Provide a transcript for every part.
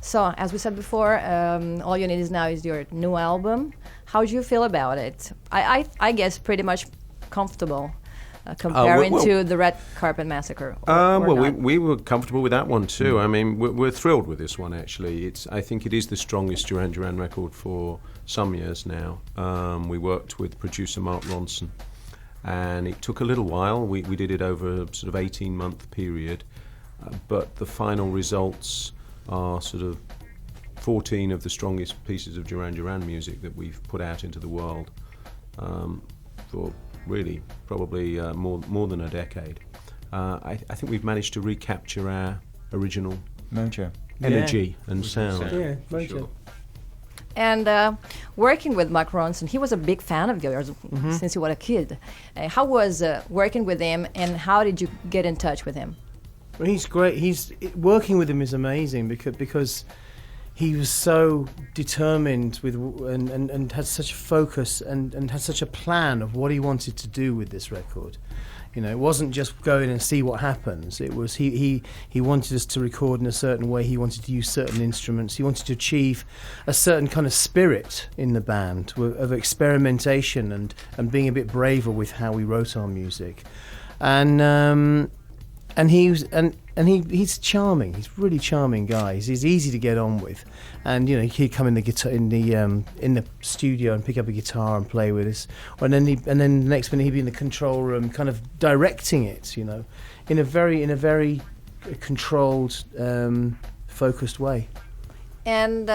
So, as we said before, all you need is now is your new album. How do you feel about it? I guess pretty much comfortable comparing to the Red Carpet Massacre. We were comfortable with that one too. I mean, we're thrilled with this one actually. I think it is the strongest Duran Duran record for some years now. We worked with producer Mark Ronson, and it took a little while. We did it over a sort of 18-month period, but the final results are sort of 14 of the strongest pieces of Duran Duran music that we've put out into the world for really probably more than a decade. I think we've managed to recapture our original mojo, energy and sound. Yeah, for sure. And working with Mark Ronson, he was a big fan of yours since you were a kid. How was working with him, and how did you get in touch with him? Well, he's great. Working with him is amazing because he was so determined with and had such a focus and had such a plan of what he wanted to do with this record. You know, it wasn't just go in and see what happens. It was he wanted us to record in a certain way. He wanted to use certain instruments. He wanted to achieve a certain kind of spirit in the band of experimentation and being a bit braver with how we wrote our music. And he's charming. He's a really charming guy. He's easy to get on with, and you know he'd come in the guitar in the studio and pick up a guitar and play with us, and then the next minute he'd be in the control room, kind of directing it, you know, in a very controlled, focused way. And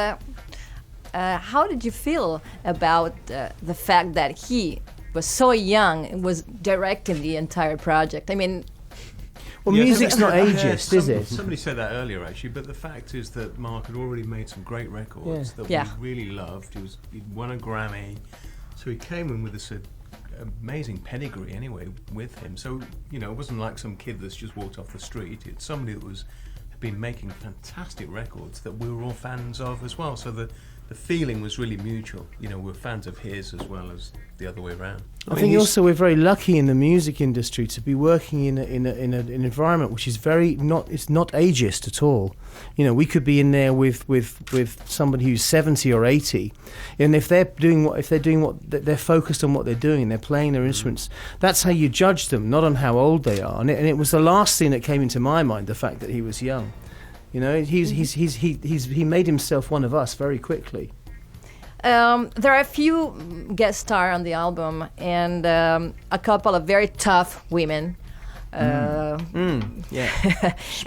how did you feel about the fact that he was so young and was directing the entire project? I mean. Well, music's not ageist, is it? Somebody said that earlier, actually, but the fact is that Mark had already made some great records that we really loved. He'd won a Grammy, so he came in with this amazing pedigree anyway with him. So, you know, it wasn't like some kid that's just walked off the street. It's somebody that had been making fantastic records that we were all fans of as well. So the feeling was really mutual. You know, we're fans of his as well as the other way around. I think also we're very lucky in the music industry to be working in an environment which is it's not ageist at all. You know, we could be in there with somebody who's 70 or 80, and if they're focused on what they're doing, and they're playing their instruments, that's how you judge them, not on how old they are. And it was the last thing that came into my mind, the fact that he was young. You know, he made himself one of us very quickly. There are a few guest stars on the album, and a couple of very tough women. Yeah.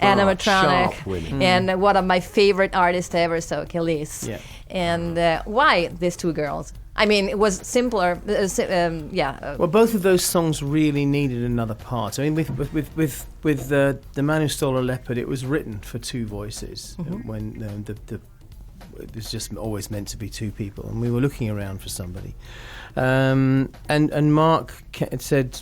Anna Matronic, and one of my favorite artists ever, so Kelis. Yeah. And why these two girls? I mean, it was simpler. Well, both of those songs really needed another part. I mean, with The Man Who Stole a Leopard, it was written for two voices. When it was just always meant to be two people, and we were looking around for somebody. And Mark said,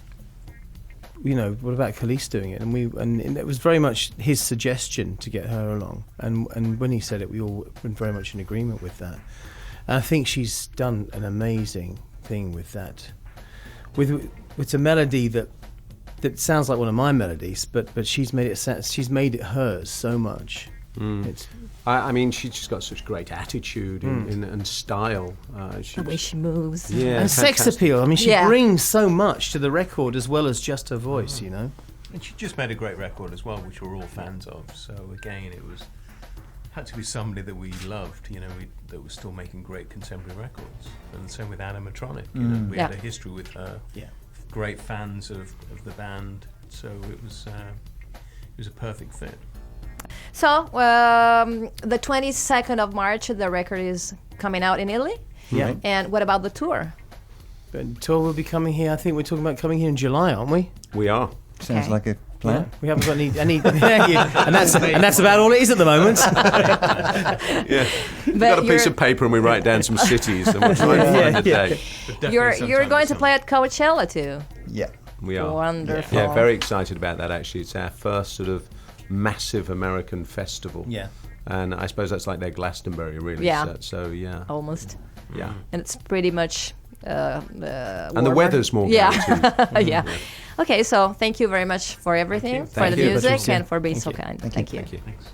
you know, what about Kelis doing it? And it was very much his suggestion to get her along. And when he said it, we all were very much in agreement with that. And I think she's done an amazing thing with that. With a melody that sounds like one of my melodies, but she's made it hers so much. I mean, she's just got such great attitude and style. The way she moves. Yeah, and sex appeal. I mean, she brings so much to the record as well as just her voice, you know. And she just made a great record as well, which we're all fans of. So again, had to be somebody that we loved, you know, that was still making great contemporary records. And the same with Anna Matronic. You know, we had a history with her. Yeah. Great fans of the band. So it was a perfect fit. So, the 22nd of March, the record is coming out in Italy. Yeah. And what about the tour? The tour will be coming here. I think we're talking about coming here in July, aren't we? We are. Sounds like a plan. Yeah. We haven't got any and that's about all it is at the moment. Yeah. We've got a piece of paper and we write down some cities and we'll try and find a date. You're going to play at Coachella too. Yeah. We are. Wonderful. Yeah, very excited about that actually. It's our first sort of massive American festival. Yeah. And I suppose that's like their Glastonbury, really. Yeah. So yeah. Almost. Yeah. And it's pretty much and the weather's more guaranteed. Yeah. Okay, so thank you very much for everything, for the music, and for being so kind. Thank you. Thank you. Thank you.